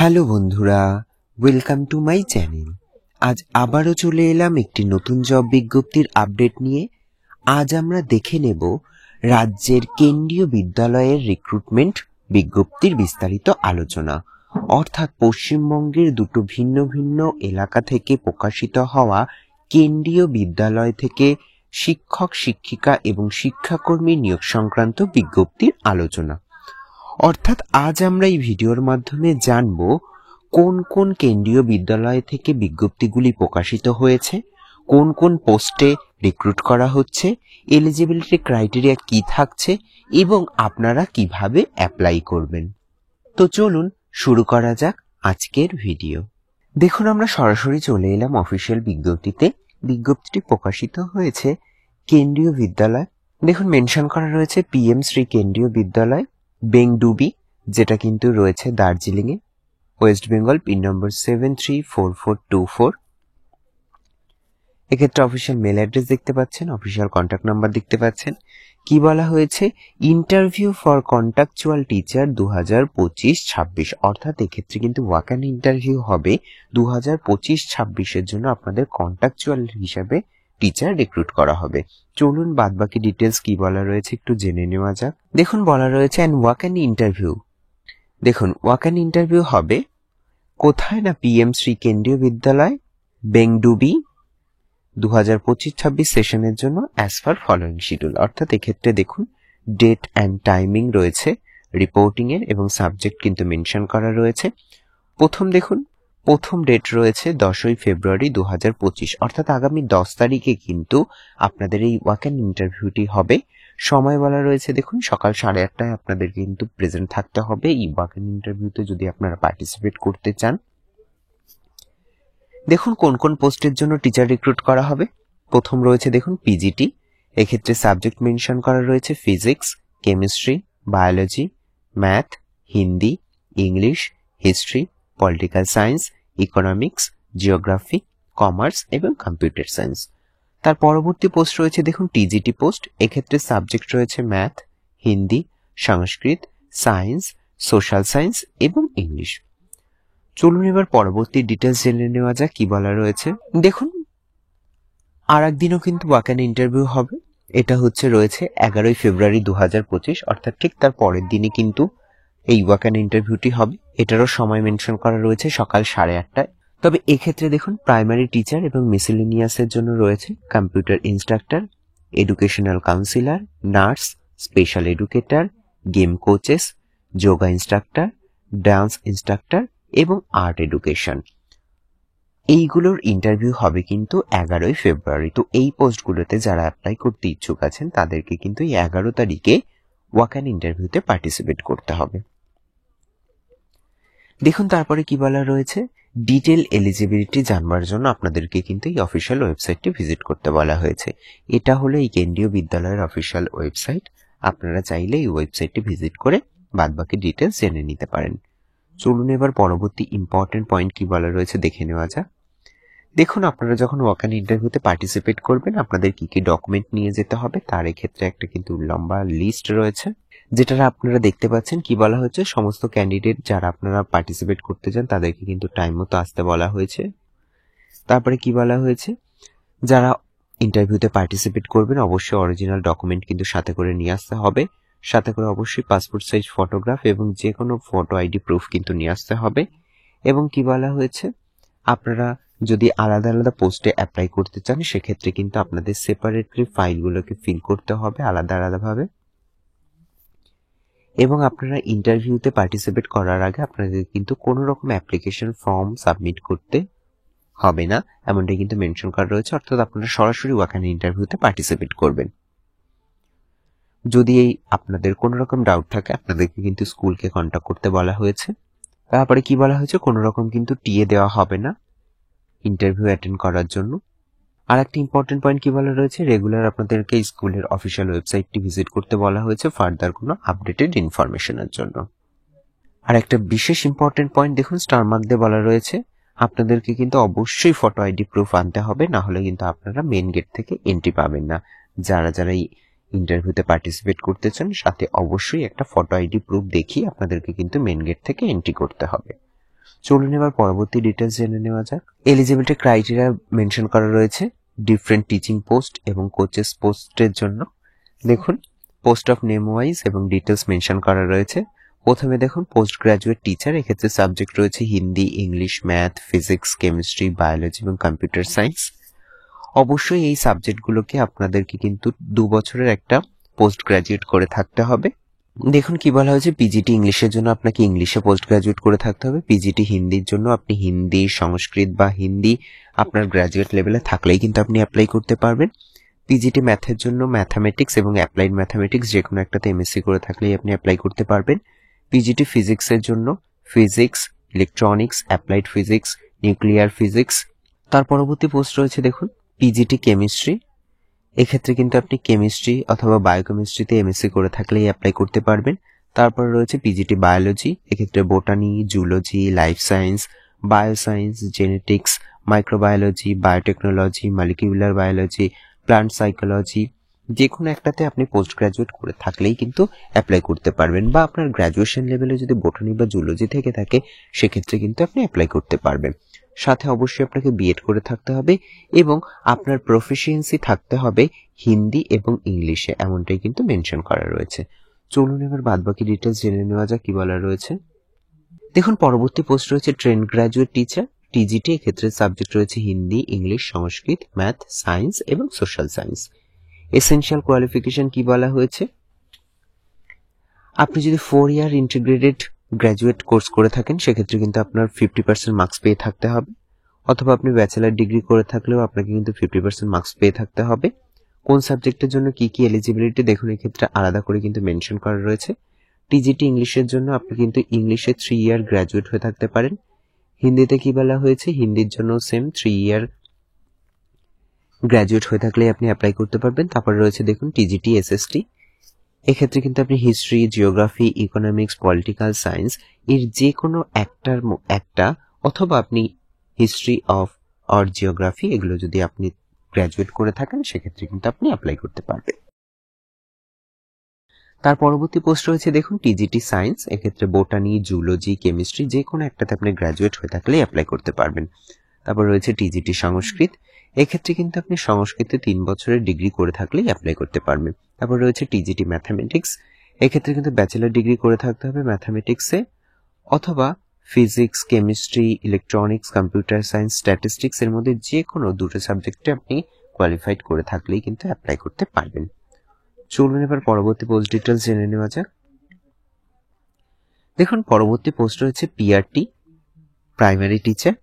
Hello বন্ধুরা, welcome to my channel. আজ আবারও চলে এলাম একটি নতুন জব বিজ্ঞপ্তির আপডেট নিয়ে। আজ আমরা দেখে নেব রাজ্যের কেন্দ্রীয় বিদ্যালয়ের রিক্রুটমেন্ট বিজ্ঞপ্তির বিস্তারিত আলোচনা, অর্থাৎ পশ্চিমবঙ্গের দুটো ভিন্ন ভিন্ন এলাকা থেকে প্রকাশিত হওয়া কেন্দ্রীয় বিদ্যালয় থেকে শিক্ষক, শিক্ষিকা এবং শিক্ষাকর্মী নিয়োগ সংক্রান্ত বিজ্ঞপ্তির আলোচনা। অর্থাৎ আজ আমরা এই ভিডিওর মাধ্যমে জানব কোন কোন কেন্দ্রীয় বিদ্যালয় থেকে বিজ্ঞপ্তিগুলি প্রকাশিত হয়েছে, কোন কোন পোস্টে রিক্রুট করা হচ্ছে, এলিজিবিলিটি ক্রাইটেরিয়া কি থাকছে এবং আপনারা কিভাবে অ্যাপ্লাই করবেন। তো চলুন শুরু করা যাক আজকের ভিডিও। দেখুন, আমরা সরাসরি চলে এলাম অফিসিয়াল বিজ্ঞপ্তিতে। বিজ্ঞপ্তিটি প্রকাশিত হয়েছে কেন্দ্রীয় বিদ্যালয়। দেখুন, মেনশন করা রয়েছে PM শ্রী কেন্দ্রীয় বিদ্যালয় বেংডুবি, যেটা কিন্তু রয়েছে দার্জিলিংয়ে, ওয়েস্ট বেঙ্গল, পিন নম্বর 734424। এক্ষেত্রে অফিসিয়াল মেল অ্যাড্রেস দেখতে পাচ্ছেন, অফিসিয়াল কন্ট্যাক্ট নাম্বার দেখতে পাচ্ছেন। কি বলা হয়েছে? ইন্টারভিউ ফর কন্ট্রাকচুয়াল টিচার 2025-26, অর্থাৎ এক্ষেত্রে কিন্তু ওয়াক-ইন ইন্টারভিউ হবে 2025-26 জন্য আপনাদের কন্ট্রাকচুয়াল হিসাবে টিচার রিক্রুট করা হবে। চলুন বাদবাকি ডিটেলস কি বলা রয়েছে একটু জেনে নেওয়া যাক। দেখুন, বলা রয়েছে অ্যান্ড ওয়াক-ইন ইন্টারভিউ। দেখুন, ওয়াক-ইন ইন্টারভিউ হবে কোথায়? না PM শ্রী কেন্দ্রীয় বিদ্যালয় বেংডুবি 2025-26 সেশনের জন্য অ্যাজ পার ফলোইং শিডিউল। অর্থাৎ এক্ষেত্রে দেখুন ডেট অ্যান্ড টাইমিং রয়েছে রিপোর্টিং এর এবং সাবজেক্ট কিন্তু মেনশন করা রয়েছে। প্রথম ডেট রয়েছে 10ই ফেব্রুয়ারি 2025, অর্থাৎ আগামী 10 তারিখে কিন্তু আপনাদের এই ওয়াক-ইন ইন্টারভিউটি হবে। সময় বলা রয়েছে দেখুন সকাল 8:30টায় আপনাদের কিন্তু প্রেজেন্ট থাকতে হবে এই ওয়াক-ইন ইন্টারভিউতে যদি আপনারা পার্টিসিপেট করতে চান। দেখুন কোন কোন পোস্টের জন্য টিচার রিক্রুট করা হবে। প্রথম রয়েছে দেখুন PGT। এক্ষেত্রে সাবজেক্ট মেনশন করা রয়েছে physics, chemistry, biology, math, Hindi, English, history, political science, economics, geography, commerce এবং কম্পিউটার সায়েন্স। তার পরবর্তী পোস্ট রয়েছে দেখুন TGT পোস্ট। এক্ষেত্রে সাবজেক্ট রয়েছে ম্যাথ, হিন্দি, সংস্কৃত, সায়েন্স, সোশ্যাল সায়েন্স এবং ইংলিশ। চলুন এবার পরবর্তী ডিটেলস জেনে নেওয়া যাক কি বলা রয়েছে। দেখুন, আর একদিনও কিন্তু ওয়াক-ইন ইন্টারভিউ হবে। এটা রয়েছে 11ই ফেব্রুয়ারি 2025, অর্থাৎ ঠিক তার পরের দিনে কিন্তু এই ওয়াক-ইন ইন্টারভিউটি হবে। এটারও সময় মেনশন করা রয়েছে সকাল 8:30টায়। তবে এক্ষেত্রে দেখুন প্রাইমারি টিচার এবং মিসেলেনিয়াসের জন্য রয়েছে computer instructor, educational councillor, nurse, special educator, game coaches, yoga instructor, dance instructor এবং আর্ট এডুকেশন। এইগুলোর ইন্টারভিউ হবে কিন্তু 11ই ফেব্রুয়ারি। তো এই পোস্টগুলোতে যারা অ্যাপ্লাই করতে ইচ্ছুক আছেন তাদেরকে কিন্তু এই 11 তারিখে ওয়াক-ইন ইন্টারভিউতে পার্টিসিপেট করতে হবে। দেখুন তারপরে কি বলা রয়েছে, ডিটেল এলিজিবিলিটি জানবার জন্য আপনাদেরকে কিন্তু এই অফিসিয়াল ওয়েবসাইটটি ভিজিট করতে বলা হয়েছে। এটা হলো এই কেন্দ্রীয় বিদ্যালয়ের অফিসিয়াল ওয়েবসাইট। আপনারা চাইলে এই ওয়েবসাইটটি ভিজিট করে বাদবাকি ডিটেলস জেনে নিতে পারেন। চলুন এবার পরবর্তী ইম্পর্টেন্ট পয়েন্ট কি বলা রয়েছে দেখে নেওয়া যাক। দেখুন, আপনারা যখন ওয়াক-ইন ইন্টারভিউতে পার্টিসিপেট করবেন আপনাদের কি কি ডকুমেন্ট নিয়ে যেতে হবে তার এক্ষেত্রে একটা কিন্তু লম্বা লিস্ট রয়েছে, যেটা আপনারা দেখতে পাচ্ছেন। কি বলা হচ্ছে, সমস্ত ক্যান্ডিডেট যারা আপনারা পার্টিসিপেট করতে চান তাদেরকে কিন্তু টাইম মতো আসতে বলা হয়েছে। তারপরে কি বলা হয়েছে, যারা ইন্টারভিউতে পার্টিসিপেট করবেন অবশ্যই অরিজিনাল ডকুমেন্ট কিন্তু সাথে করে নিয়ে আসতে হবে। সাথে করে অবশ্যই পাসপোর্ট সাইজ ফটোগ্রাফ এবং যে কোনো ফটো আইডি প্রুফ কিন্তু নিয়ে আসতে হবে। এবং কি বলা হয়েছে, আপনারা যদি আলাদা আলাদা পোস্টে অ্যাপ্লাই করতে চান সেক্ষেত্রে কিন্তু আপনাদের সেপারেটলি ফাইলগুলোকে ফিল করতে হবে আলাদা আলাদাভাবে। এবং আপনারা ইন্টারভিউতে পার্টিসিপেট করার আগে আপনাদের কিন্তু কোনো রকম অ্যাপ্লিকেশন ফর্ম সাবমিট করতে হবে না, এমনটাই কিন্তু মেনশন করা রয়েছে। অর্থাৎ আপনারা সরাসরি ওয়াক-ইন ইন্টারভিউতে পার্টিসিপেট করবেন। যদি আপনাদের কোনো রকম ডাউট থাকে আপনাদেরকে কিন্তু স্কুলকে কন্ট্যাক্ট করতে বলা হয়েছে। তারপরে কি বলা হয়েছে, কোনো রকম কিন্তু টিএ দেওয়া হবে না ইন্টারভিউ অ্যাটেন্ড করার জন্য। আর একটা ইম্পর্টেন্ট পয়েন্ট কি বলা রয়েছে, রেগুলার আপনাদেরকে স্কুলের অফিসিয়াল ওয়েবসাইটটি ভিজিট করতে বলা হয়েছে ফার্দার কোনো আপডেটেড ইনফরমেশনের জন্য। আর একটা বিশেষ ইম্পর্টেন্ট পয়েন্ট দেখুন, স্টার মার্ক দিয়ে বলা রয়েছে আপনাদেরকে কিন্তু অবশ্যই ফটো আইডি প্রুফ আনতে হবে, না হলে কিন্তু আপনারা মেন গেট থেকে এন্ট্রি পাবেন না। যারা যারা এই ইন্টারভিউতে পার্টিসিপেট করতে চান সাথে অবশ্যই একটা ফটো আইডি প্রুফ দেখিয়ে আপনাদেরকে কিন্তু মেন গেট থেকে এন্ট্রি করতে হবে। চলুন এবার পরবর্তী ডিটেলস জেনে নেওয়া যাক। এলিজিবিলিটি ক্রাইটেরিয়া মেনশন করা রয়েছে ডিফারেন্ট টিচিং পোস্ট এবং কোচেস পোস্টের জন্য। দেখুন পোস্ট অফ নেম ওয়াইজ এবং ডিটেলস মেনশন করা রয়েছে। প্রথমে দেখুন পোস্ট গ্রাজুয়েট টিচার, এক্ষেত্রে সাবজেক্ট রয়েছে Hindi, English, math, physics, chemistry, biology এবং কম্পিউটার সায়েন্স। অবশ্যই এই সাবজেক্টগুলোকে আপনাদেরকে কিন্তু 2 বছরের একটা পোস্ট গ্রাজুয়েট করে থাকতে হবে। দেখুন কি বলা হয়েছে, পিজিটি ইংলিশের জন্য আপনাকে ইংলিশে পোস্ট গ্রাজুয়েট করে থাকতে হবে। পিজিটি হিন্দির জন্য আপনি হিন্দি, সংস্কৃত বা হিন্দি আপনার গ্রাজুয়েট লেভেলে থাকলেই কিন্তু আপনি অ্যাপ্লাই করতে পারবেন। পিজিটি ম্যাথের জন্য ম্যাথামেটিক্স এবং অ্যাপ্লাইড ম্যাথামেটিক্স যে কোনো একটাতে এমএসসি করে থাকলেই আপনি অ্যাপ্লাই করতে পারবেন। পিজিটি ফিজিক্সের জন্য physics, electronics, applied physics, nuclear physics. তার পরবর্তী পোস্ট রয়েছে দেখুন পিজিটি কেমিস্ট্রি, এক্ষেত্রে কিন্তু আপনি কেমিস্ট্রি অথবা বায়োকেমিস্ট্রিতে এমএসসি করে থাকলেই অ্যাপ্লাই করতে পারবেন। তারপর রয়েছে পিজিটি বায়োলজি, এক্ষেত্রে botany, zoology, life science, bioscience, genetics, microbiology, biotechnology, molecular biology, plant psychology, যে কোনো একটাতে আপনি পোস্ট গ্রাজুয়েট করে থাকলেই কিন্তু অ্যাপ্লাই করতে পারবেন, বা আপনার গ্র্যাজুয়েশন লেভেলে যদি বোটানি বা জুলজি থেকে থাকে সেক্ষেত্রে কিন্তু আপনি অ্যাপ্লাই করতে পারবেন। সাথে অবশ্যই আপনাকে বিএড করে থাকতে হবে এবং আপনার প্রফিসিয়েন্সি থাকতে হবে হিন্দি এবং ইংলিশে, এমনটাই কিন্তু মেনশন করা রয়েছে। চলুন এবার বাদবাকি ডিটেলস জেনে নেওয়া যাক কি বলা রয়েছে। দেখুন পরবর্তী পোস্ট রয়েছে ট্রেন্ড গ্র্যাজুয়েট টিচার, টিজিটি, এক্ষেত্রে সাবজেক্ট রয়েছে হিন্দি, ইংলিশ, সংস্কৃত, ম্যাথ, সায়েন্স এবং সোশ্যাল সায়েন্স। এসেনশিয়াল কোয়ালিফিকেশন কি বলা হয়েছে, আপনি যদি 4 ইয়ার ইন্টিগ্রেটেড গ্র্যাজুয়েট কোর্স করে থাকেন সেক্ষেত্রে কিন্তু আপনার 50% মার্কস পেয়ে থাকতে হবে, অথবা আপনি ব্যাচেলার ডিগ্রি করে থাকলেও আপনাকে কিন্তু 50% মার্কস পেয়ে থাকতে হবে। কোন সাবজেক্টের জন্য কি কি এলিজিবিলিটি দেখুন এক্ষেত্রে আলাদা করে কিন্তু মেনশন করা রয়েছে। টিজিটি ইংলিশের জন্য আপনি কিন্তু ইংলিশে 3 ইয়ার গ্র্যাজুয়েট হয়ে থাকতে পারেন। হিন্দিতে কি বলা হয়েছে, হিন্দির জন্য সেম 3 ইয়ার গ্র্যাজুয়েট হয়ে থাকলে আপনি অ্যাপ্লাই করতে পারবেন। তারপরে রয়েছে দেখুন টিজিটি এসএসটি, এক্ষেত্রে কিন্তু আপনি history, geography, economics, political science এর যে কোনো একটা অথবা আপনি হিস্ট্রি অফ অর জিওগ্রাফি এগুলো যদি আপনি গ্র্যাজুয়েট করে থাকেন সেক্ষেত্রে কিন্তু আপনি অ্যাপ্লাই করতে পারবেন। তার পরবর্তী পোস্ট রয়েছে দেখুন টিজিটি সায়েন্স, এক্ষেত্রে বোটানি, জুলজি, কেমিস্ট্রি যে কোনো একটাতে আপনি গ্র্যাজুয়েট হয়ে থাকলে অ্যাপ্লাই করতে পারবেন। তারপর রয়েছে টিজিটি সংস্কৃত, এক্ষেত্রে কিন্তু আপনি সংস্কৃতে 3 বছরের ডিগ্রি করে থাকলেই অ্যাপ্লাই করতে পারবেন। তারপর রয়েছে টিজিটি ম্যাথামেটিক্স, এক্ষেত্রে কিন্তু ব্যাচেলার ডিগ্রি করে থাকতে হবে ম্যাথামেটিক্সে, অথবা physics, chemistry, electronics, computer science, statistics এর মধ্যে যে কোনো দুটো সাবজেক্টে আপনি কোয়ালিফাইড করে থাকলেই কিন্তু অ্যাপ্লাই করতে পারবেন। চলুন এবার পরবর্তী পোস্ট ডিটেলস জেনে নেওয়া যাক। দেখুন পরবর্তী পোস্ট রয়েছে পিআরটি প্রাইমারি টিচার,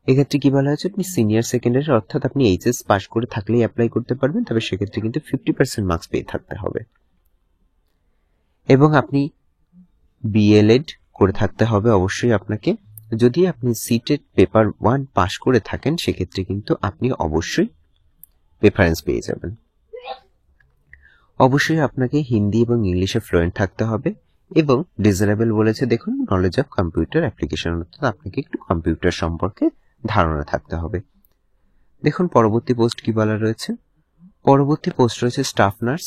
এক্ষেত্রে কি বলা হয়েছে, আপনি সিনিয়র সেকেন্ডারি অর্থাৎ আপনি এইচএস পাস করে থাকলেই অ্যাপ্লাই করতে পারবেন, তবে সেক্ষেত্রে কিন্তু 50% মার্কস পেয়ে থাকতে হবে এবং আপনি বিএলএড করে থাকতে হবে অবশ্যই আপনাকে। যদি আপনি সিটেট পেপার 1 পাস করে থাকেন সেক্ষেত্রে কিন্তু আপনি অবশ্যই প্রেফারেন্স পেয়ে যাবেন। অবশ্যই আপনাকে হিন্দি এবং ইংলিশে ফ্লুয়েন্ট থাকতে হবে এবং ডিজারেবল বলেছে দেখুন নলেজ অফ কম্পিউটার অ্যাপ্লিকেশন, অর্থাৎ আপনাকে একটু কম্পিউটার সম্পর্কে ধারণা থাকতে হবে। দেখুন পরবর্তী পোস্ট কি বলা রয়েছে, পরবর্তী পোস্ট রয়েছে স্টাফ নার্স,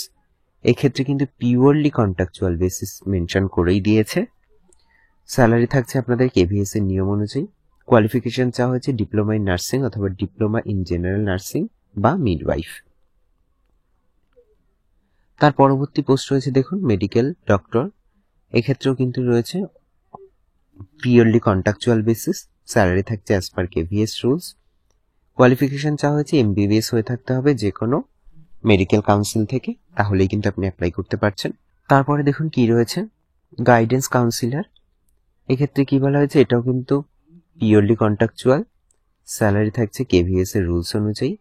এক্ষেত্রে কিন্তু পিওরলি কন্ট্রাকচুয়াল বেসিস মেনশন করেই দিয়েছে। স্যালারি থাকছে আপনাদের কেভিএস এর নিয়ম অনুযায়ী। কোয়ালিফিকেশন চাওয়া হয়েছে ডিপ্লোমা ইন নার্সিং অথবা ডিপ্লোমা ইন জেনারেল নার্সিং বা মিডওয়াইফ। তার পরবর্তী পোস্ট রয়েছে দেখুন মেডিকেল ডক্টর, এক্ষেত্রেও কিন্তু রয়েছে পিওরলি কন্ট্রাকচুয়াল বেসিস, স্যালারি থাকছে as per KVS rules. Qualification চাওয়া হয়েছে এমবিবিএস হয়ে থাকতে হবে যে কোনো মেডিকেল কাউন্সিল থেকে, তাহলেই কিন্তু আপনি অ্যাপ্লাই করতে পারছেন। তারপরে দেখুন কি রয়েছে গাইডেন্স কাউন্সিলর, এক্ষেত্রে কি বলা হয়েছে, এটাও কিন্তু পিওরলি কন্ট্রাকচুয়াল, স্যালারি থাকছে কেভিএস এর রুলস অনুযায়ী।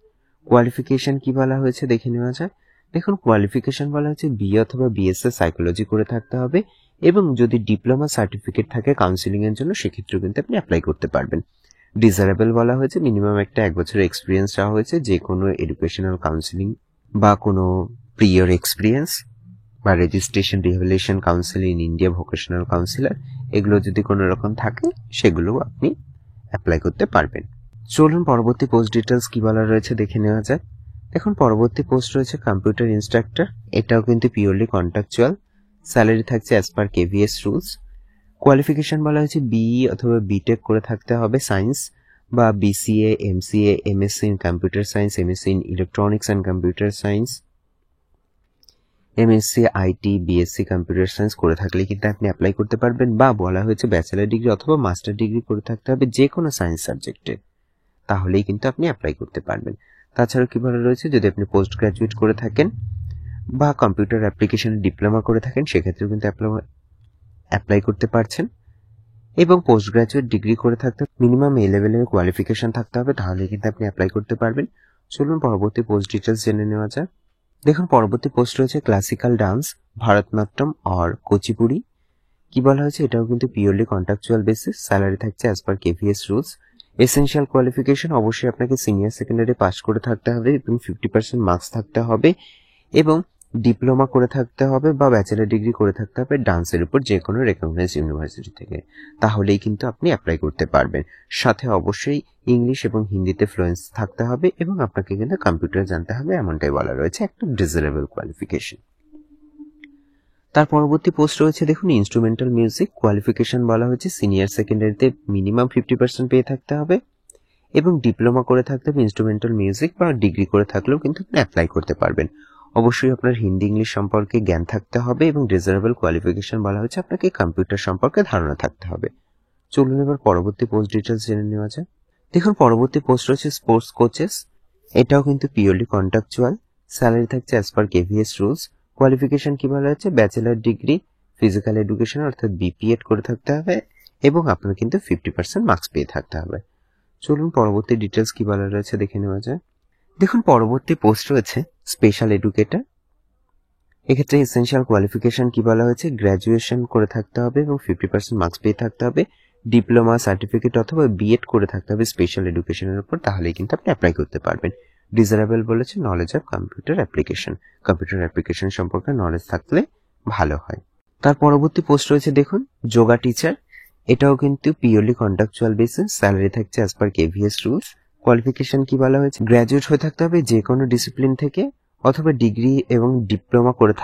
কোয়ালিফিকেশন কি বলা হয়েছে দেখে নেওয়া যায়। দেখুন কোয়ালিফিকেশন বলা হয়েছে বিএ অথবা বিএসসি সাইকোলজি করে থাকতে হবে এবং যদি ডিপ্লোমা সার্টিফিকেট থাকে কাউন্সিলিং এর জন্য সেক্ষেত্রেও কিন্তু আপনি অ্যাপ্লাই করতে পারবেন। ডিজারেবল বলা হয়েছে মিনিমাম একটা 1 বছরের এক্সপিরিয়েন্স চাওয়া হয়েছে যে কোনো এডুকেশনাল কাউন্সিলিং বা কোনো প্রিয়র এক্সপিরিয়েন্স বা registration rehabilitation council in India vocational councillor, এগুলো যদি কোনো রকম থাকে সেগুলো আপনি অ্যাপ্লাই করতে পারবেন। চলুন পরবর্তী পোস্ট ডিটেলস কি বলা রয়েছে দেখে নেওয়া যাক। এখন পরবর্তী পোস্ট রয়েছে কম্পিউটার ইনস্ট্রাক্টর, এটাও কিন্তু পিওরলি কন্ট্রাকচুয়াল, স্যালারি থাকছে as per KVS rules. Qualification বলা হয়েছে বিই অথবা বিটেক করে থাকতে হবে সায়েন্স, বা BCA, MCA, MSc in computer science, MSc in electronics and computer science, MSc IT, BSc computer science করে থাকলে কিন্তু আপনি অ্যাপ্লাই করতে পারবেন। বা বলা হয়েছে ব্যাচেলার ডিগ্রি অথবা মাস্টার ডিগ্রি করে থাকতে হবে যে কোনো সায়েন্স সাবজেক্টে, তাহলেই কিন্তু আপনি অ্যাপ্লাই করতে পারবেন। তাছাড়াও কি বলা রয়েছে, যদি আপনি পোস্ট গ্রাজুয়েট করে থাকেন বা কম্পিউটার অ্যাপ্লিকেশনে ডিপ্লোমা করে থাকেন সেক্ষেত্রেও কিন্তু অ্যাপ্লাই করতে পারছেন। এবং পোস্ট গ্রাজুয়েট ডিগ্রি করে থাকতে মিনিমাম এ লেভেলের কোয়ালিফিকেশন থাকতে হবে, তাহলে কিন্তু আপনি অ্যাপ্লাই করতে পারবেন। চলুন পরবর্তী পোস্ট ডিটেলস জেনে নেওয়া যাক। দেখুন পরবর্তী পোস্ট রয়েছে ক্লাসিক্যাল ডান্স, ভারতনাট্যম আর কুচিপুড়ি। কি বলা হয়েছে, এটাও কিন্তু পিওরলি কন্ট্রাকচুয়াল বেসিস, স্যালারি থাকছে as per KVS rules. Essential qualification অবশ্যই আপনাকে সিনিয়র সেকেন্ডারি পাস করে থাকতে হবে এবং 50% মার্কস থাকতে হবে, এবং ডিপ্লোমা করে থাকতে হবে বা ব্যাচেলার ডিগ্রি করে থাকতে হবে ডান্সের উপর যে কোনো রেকগনাইজ ইউনিভার্সিটি থেকে, তাহলেই কিন্তু আপনি অ্যাপ্লাই করতে পারবেন। সাথে অবশ্যই ইংলিশ এবং হিন্দিতে ফ্লুয়েন্স থাকতে হবে এবং আপনাকে কিন্তু কম্পিউটার জানতে হবে, এমনটাই বলা রয়েছে, একটা ডিজারেবল কোয়ালিফিকেশন। তার পরবর্তী পোস্ট রয়েছে দেখুন ইনস্ট্রুমেন্টাল মিউজিক। কোয়ালিফিকেশন বলা হয়েছে সিনিয়র সেকেন্ডারিতে মিনিমাম 50% পেয়ে থাকতে হবে এবং ডিপ্লোমা করে থাকতে হবে ইনস্ট্রুমেন্টাল মিউজিক, বা ডিগ্রি করে থাকলেও কিন্তু আপনি অ্যাপ্লাই করতে পারবেন। অবশ্যই আপনার হিন্দি ইংলিশ সম্পর্কে জ্ঞান থাকতে হবে এবং ডিজারেবল কোয়ালিফিকেশন বলা হয়েছে আপনাকে কম্পিউটার সম্পর্কে ধারণা থাকতে হবে। চলুন এবার পরবর্তী পোস্ট ডিটেলস জেনে নেওয়া যায়। দেখুন পরবর্তী পোস্ট রয়েছে স্পোর্টস কোচেস। এটাও কিন্তু পিওরলি কন্ট্রাকচুয়াল, স্যালারি থাকছে as per KVS rules. Qualification কি বলা হয়েছে, ব্যাচেলার ডিগ্রি ফিজিক্যাল এডুকেশন অর্থাৎ বিপিএড করে থাকতে হবে এবং আপনার কিন্তু 50% মার্কস পেয়ে থাকতে হবে। চলুন পরবর্তী ডিটেলস কি বলা রয়েছে দেখে নেওয়া যায়। দেখুন পরবর্তী পোস্ট রয়েছে স্পেশাল এডুকেটর। এক্ষেত্রে এসেনশিয়াল কোয়ালিফিকেশন কি বলা হয়েছে, গ্র্যাজুয়েশন করে থাকতে হবে এবং 50% মার্কস পেয়ে থাকতে হবে, ডিপ্লোমা সার্টিফিকেট অথবা বিএড করে থাকতে হবে স্পেশাল এডুকেশনের উপর, তাহলেই কিন্তু আপনি অ্যাপ্লাই করতে পারবেন। ডিজারেবল বলেছে নলেজ অফ কম্পিউটার অ্যাপ্লিকেশন সম্পর্কে নলেজ থাকলে ভালো হয়। তার পরবর্তী পোস্ট রয়েছে দেখুন যোগা টিচার। এটাও কিন্তু পিওরলি কন্ট্রাকচুয়াল বেসিস, স্যালারি থাকছে as per KVS rules. Qualification কি বলা হয়েছে, গ্র্যাজুয়েট হয়ে থাকতে হবে যে কোনো ডিসিপ্লিন থেকে অথবা ডিগ্রি এবং ডিপ্লোমা করে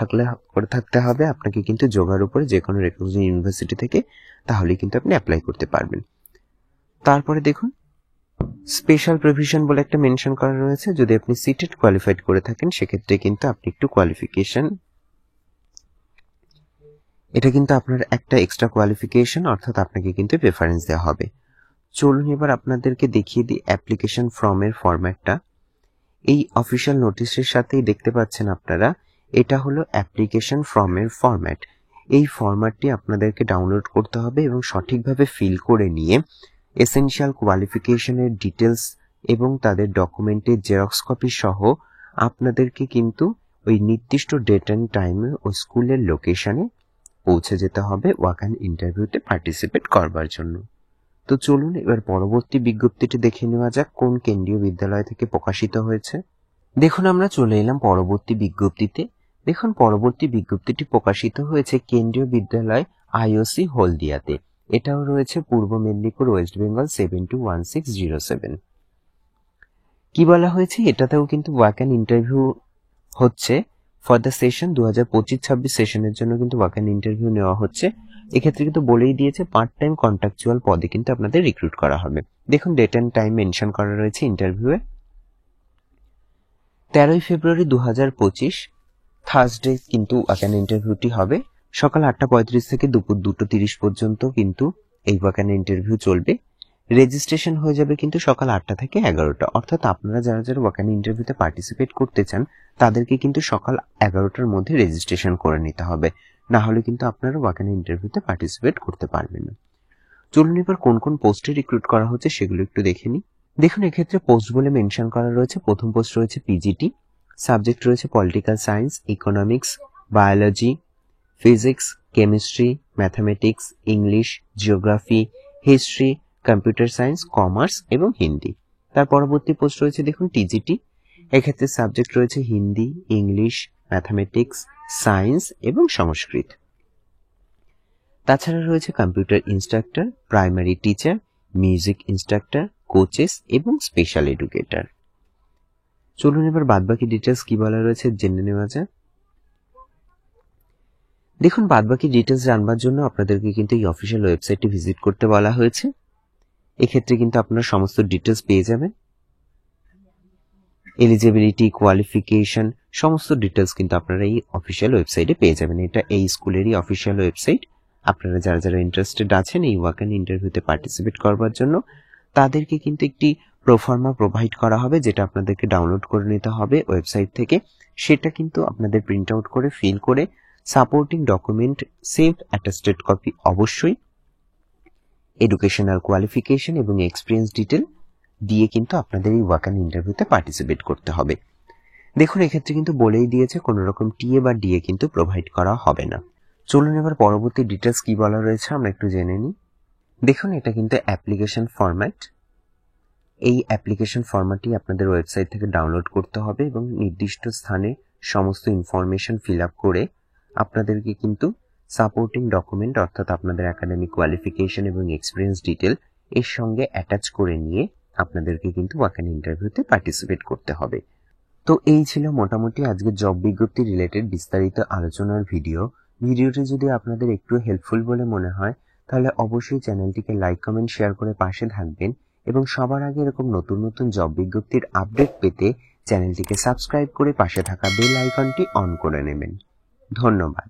থাকতে হবে আপনাকে কিন্তু যোগার উপরে যে কোনো রেকগনাইজড ইউনিভার্সিটি থেকে, তাহলেই কিন্তু আপনি অ্যাপ্লাই করতে পারবেন। তারপরে দেখুন স্পেশাল প্রভিশন বলে একটা মেনশন করা রয়েছে, যদি আপনি সিটেড কোয়ালিফাইড করে থাকেন সেক্ষেত্রে কিন্তু আপনি একটু কোয়ালিফিকেশন, এটা কিন্তু আপনার একটা এক্সট্রা কোয়ালিফিকেশন, অর্থাৎ আপনাকে কিন্তু প্রেফারেন্স দেওয়া হবে। চলুন এবার আপনাদেরকে দেখিয়ে দিই অ্যাপ্লিকেশন ফর্মের ফরম্যাটটা। এই অফিসিয়াল নোটিশের সাথেই দেখতে পাচ্ছেন আপনারা, এটা হলো অ্যাপ্লিকেশন ফর্মের ফরম্যাট। এই ফরম্যাটটি আপনাদেরকে ডাউনলোড করতে হবে এবং সঠিকভাবে ফিল করে নিয়ে এসেনশিয়াল কোয়ালিফিকেশনের ডিটেলস এবং তাদের ডকুমেন্টের জেরক্স কপি সহ আপনাদেরকে কিন্তু ওই নির্দিষ্ট ডেট অ্যান্ড টাইমে ওই স্কুলের লোকেশনে পৌঁছে যেতে হবে ওয়াক অ্যান্ড ইন্টারভিউতে পার্টিসিপেট করবার জন্য। তো চলুন এবার পরবর্তী বিজ্ঞপ্তিটি দেখে নেওয়া যাক কোন কেন্দ্রীয় বিদ্যালয় থেকে প্রকাশিত হয়েছে। দেখুন আমরা চলে এলাম পরবর্তী বিজ্ঞপ্তিতে। দেখুন পরবর্তী বিজ্ঞপ্তিটি প্রকাশিত হয়েছে কেন্দ্রীয় বিদ্যালয় আইওসি হলদিয়াতে। এটাও রয়েছে পূর্ব মেদিনীপুর, ওয়েস্ট বেঙ্গল 721607। কি বলা হয়েছে, এটাতেও কিন্তু ওয়াক অ্যান্ড ইন্টারভিউ হচ্ছে ফর দ্য সেশন 2025-26 সেশনের জন্য কিন্তু ওয়াক অ্যান্ড ইন্টারভিউ নেওয়া হচ্ছে। এক্ষেত্রে কিন্তু বলেই দিয়েছে পার্ট টাইম কন্ট্রাকচুয়াল পদে কিন্তু আপনাদের রিক্রুট করা হবে। দেখুন ডেট অ্যান্ড টাইম মেনশন করা রয়েছে ইন্টারভিউয়ে 13 ফেব্রুয়ারি 2025 থার্সডে কিন্তু ওয়াক অ্যান্ড ইন্টারভিউটি হবে। সকাল 8:35 থেকে দুপুর 2:30 পর্যন্ত কিন্তু এই ওয়াক অ্যান্ড ইন্টারভিউ চলবে। রেজিস্ট্রেশন হয়ে যাবে কিন্তু সকাল 8টা থেকে 11টা, অর্থাৎ আপনারা যারা যারা ওয়াক অ্যান্ড ইন্টারভিউতে পার্টিসিপেট করতে চান তাদেরকে কিন্তু সকাল 11টার মধ্যে রেজিস্ট্রেশন করে নিতে হবে, না হলে কিন্তু আপনারা ওয়াক অ্যান্ড ইন্টারভিউতে পার্টিসিপেট করতে পারবেন না। চলুন এবার কোন কোন পোস্টে রিক্রুট করা হচ্ছে সেগুলো একটু দেখে নিই। দেখুন এক্ষেত্রে পোস্ট বলে মেনশন করা রয়েছে, প্রথম পোস্ট রয়েছে পিজিটি, সাবজেক্ট রয়েছে political science, economics, biology, physics, chemistry, mathematics, English, geography, history, computer science, commerce এবং হিন্দি। তার পরবর্তী পোস্ট রয়েছে দেখুন টিজিটি। এক্ষেত্রে সাবজেক্ট রয়েছে হিন্দি, ইংলিশ, ম্যাথামেটিক্স, সায়েন্স এবং সংস্কৃত। তাছাড়া রয়েছে computer instructor, primary teacher, music instructor, coaches এবং স্পেশাল এডুকেটর। চলুন এবার বাদবাকি ডিটেলস কি বলা রয়েছে জেনে নেওয়া যাক। দেখুন বাদবাকি ডিটেলস জানবার জন্য আপনাদেরকে কিন্তু এই অফিসিয়াল ওয়েবসাইটটি ভিজিট করতে বলা হয়েছে। এক্ষেত্রে কিন্তু আপনারা সমস্ত ডিটেলস পেয়ে যাবেন। এলিজিবিলিটি, কোয়ালিফিকেশন সমস্ত ডিটেলস কিন্তু আপনারা এই অফিসিয়াল ওয়েবসাইটে পেয়ে যাবেন। এটা এই স্কুলেরই অফিসিয়াল ওয়েবসাইট। আপনারা যারা যারা ইন্টারেস্টেড আছেন এই ওয়াক অ্যান্ড ইন্টারভিউতে পার্টিসিপেট করবার জন্য, তাদেরকে কিন্তু একটি প্রোফার্মা প্রোভাইড করা হবে, যেটা আপনাদেরকে ডাউনলোড করে নিতে হবে ওয়েবসাইট থেকে। সেটা কিন্তু আপনাদের প্রিন্ট আউট করে ফিল করে supporting document, saved attested copy অবশ্যই, এডুকেশনাল কোয়ালিফিকেশন এবং এক্সপিরিয়েন্স ডিটেল দিয়ে কিন্তু আপনাদের এই ওয়াক অ্যান্ড ইন্টারভিউতে পার্টিসিপেট করতে হবে। দেখুন এক্ষেত্রে কিন্তু বলেই দিয়েছে কোনো রকম টিএ বা ডিএ কিন্তু প্রোভাইড করা হবে না। চলুন এবার পরবর্তী ডিটেলস কি বলা রয়েছে আমরা একটু জেনে নিই। দেখুন এটা কিন্তু অ্যাপ্লিকেশন ফরম্যাট। এই অ্যাপ্লিকেশন ফরম্যাটটি আপনাদের ওয়েবসাইট থেকে ডাউনলোড করতে হবে এবং নির্দিষ্ট স্থানে সমস্ত ইনফরমেশন ফিল আপ করে আপনাদেরকে কিন্তু সাপোর্টিং ডকুমেন্ট অর্থাৎ আপনাদের একাডেমিক কোয়ালিফিকেশন এবং এক্সপিরিয়েন্স ডিটেল এর সঙ্গে অ্যাটাচ করে নিয়ে আপনাদেরকে কিন্তু ওয়াক অ্যান্ড ইন্টারভিউতে পার্টিসিপেট করতে হবে। তো এই ছিল মোটামুটি আজকের জব বিজ্ঞপ্তি রিলেটেড বিস্তারিত আলোচনার ভিডিও। ভিডিওটি যদি আপনাদের একটু হেল্পফুল বলে মনে হয় তাহলে অবশ্যই চ্যানেলটিকে লাইক, কমেন্ট, শেয়ার করে পাশে থাকবেন এবং সবার আগে এরকম নতুন নতুন জব বিজ্ঞপ্তির আপডেট পেতে চ্যানেলটিকে সাবস্ক্রাইব করে পাশে থাকা বেল আইকনটি অন করে নেবেন। ধন্যবাদ।